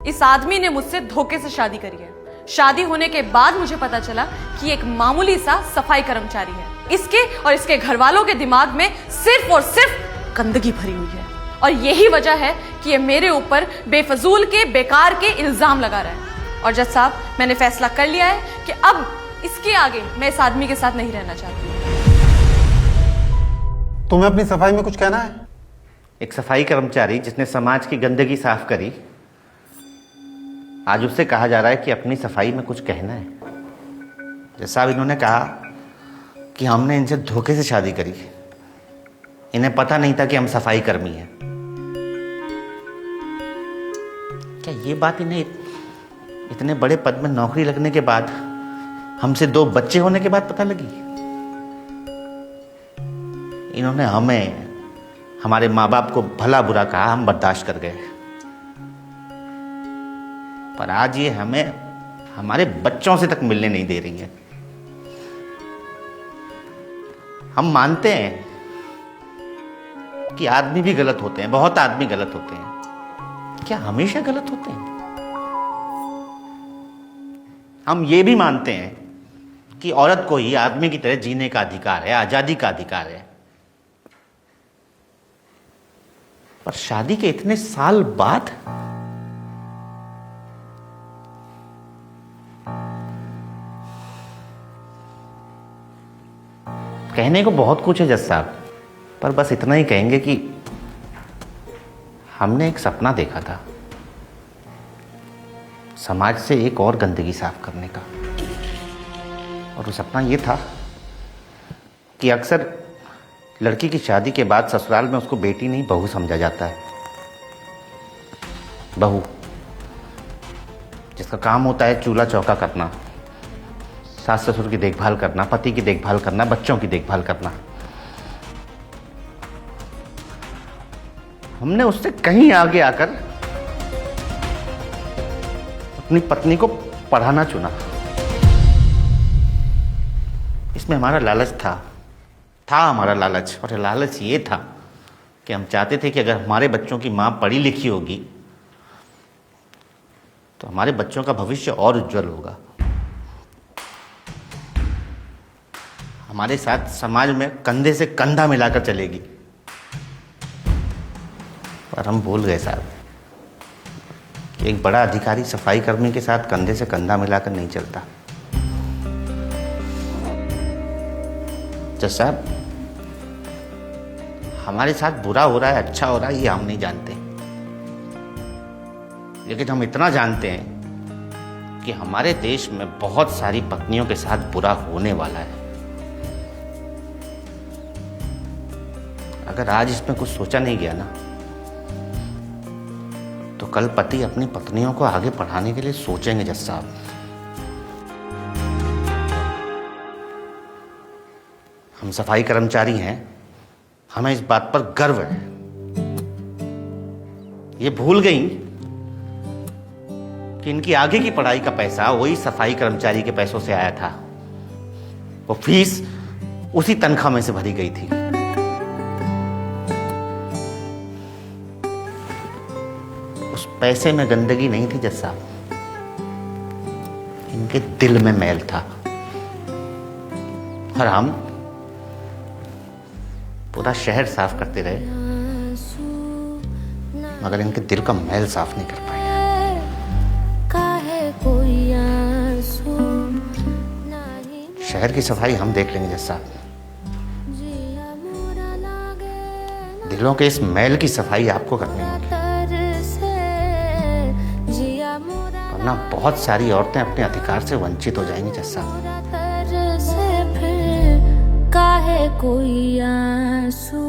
इस आदमी ने मुझसे धोखे से शादी करी है। शादी होने के बाद मुझे पता चला कि एक मामूली सा सफाई कर्मचारी है। इसके और इसके घर वालों के दिमाग में सिर्फ और सिर्फ गंदगी भरी हुई है और यही वजह है कि ये मेरे ऊपर बेफजूल के बेकार के इल्जाम लगा रहा है। और जज साहब, मैंने फैसला कर लिया है कि अब इसके आगे मैं इस आदमी के साथ नहीं रहना चाहती। तुम्हें अपनी सफाई में कुछ कहना है? एक सफाई कर्मचारी जिसने समाज की गंदगी साफ करी, आज उससे कहा जा रहा है कि अपनी सफाई में कुछ कहना है। जैसा इन्होंने कहा कि हमने इनसे धोखे से शादी करी, इन्हें पता नहीं था कि हम सफाई कर्मी हैं। क्या ये बात इन्हें इतने बड़े पद में नौकरी लगने के बाद, हमसे 2 बच्चे होने के बाद पता लगी? इन्होंने हमें, हमारे माँ बाप को भला बुरा कहा, हम बर्दाश्त कर गए, पर आज ये हमें हमारे बच्चों से तक मिलने नहीं दे रही है। हम मानते हैं कि आदमी भी गलत होते हैं, बहुत आदमी गलत होते हैं। क्या हमेशा गलत होते हैं? हम ये भी मानते हैं कि औरत को ही आदमी की तरह जीने का अधिकार है, आजादी का अधिकार है। पर शादी के इतने साल बाद कहने को बहुत कुछ है जज साहब, पर बस इतना ही कहेंगे कि हमने एक सपना देखा था, समाज से एक और गंदगी साफ करने का। और वो सपना ये था कि अक्सर लड़की की शादी के बाद ससुराल में उसको बेटी नहीं बहू समझा जाता है। बहू जिसका काम होता है चूल्हा चौका करना, सास ससुर की देखभाल करना, पति की देखभाल करना, बच्चों की देखभाल करना। हमने उससे कहीं आगे आकर अपनी पत्नी को पढ़ाना चुना। इसमें हमारा लालच था हमारा लालच। और लालच ये था कि हम चाहते थे कि अगर हमारे बच्चों की मां पढ़ी लिखी होगी तो हमारे बच्चों का भविष्य और उज्जवल होगा। हमारे साथ समाज में कंधे से कंधा मिलाकर चलेगी। पर हम भूल गए साहब कि एक बड़ा अधिकारी सफाई कर्मी के साथ कंधे से कंधा मिलाकर नहीं चलता। जज साहब, हमारे साथ बुरा हो रहा है, अच्छा हो रहा है, ये हम नहीं जानते, लेकिन हम इतना जानते हैं कि हमारे देश में बहुत सारी पत्नियों के साथ बुरा होने वाला है। अगर आज इसमें कुछ सोचा नहीं गया ना, तो कल पति अपनी पत्नियों को आगे पढ़ाने के लिए सोचेंगे जज साहब। हम सफाई कर्मचारी हैं, हमें इस बात पर गर्व है। ये भूल गई कि इनकी आगे की पढ़ाई का पैसा वही सफाई कर्मचारी के पैसों से आया था। वो फीस उसी तनख्वाह में से भरी गई थी। उस पैसे में गंदगी नहीं थी जज साहब, इनके दिल में मैल था। और हम पूरा शहर साफ करते रहे, मगर इनके दिल का मैल साफ नहीं कर पाए। शहर की सफाई हम देख लेंगे जैसा, दिलों के इस मैल की सफाई आपको करनी होगी, वरना बहुत सारी औरतें अपने अधिकार से वंचित हो जाएंगी जैसा। काहे कोई आंसू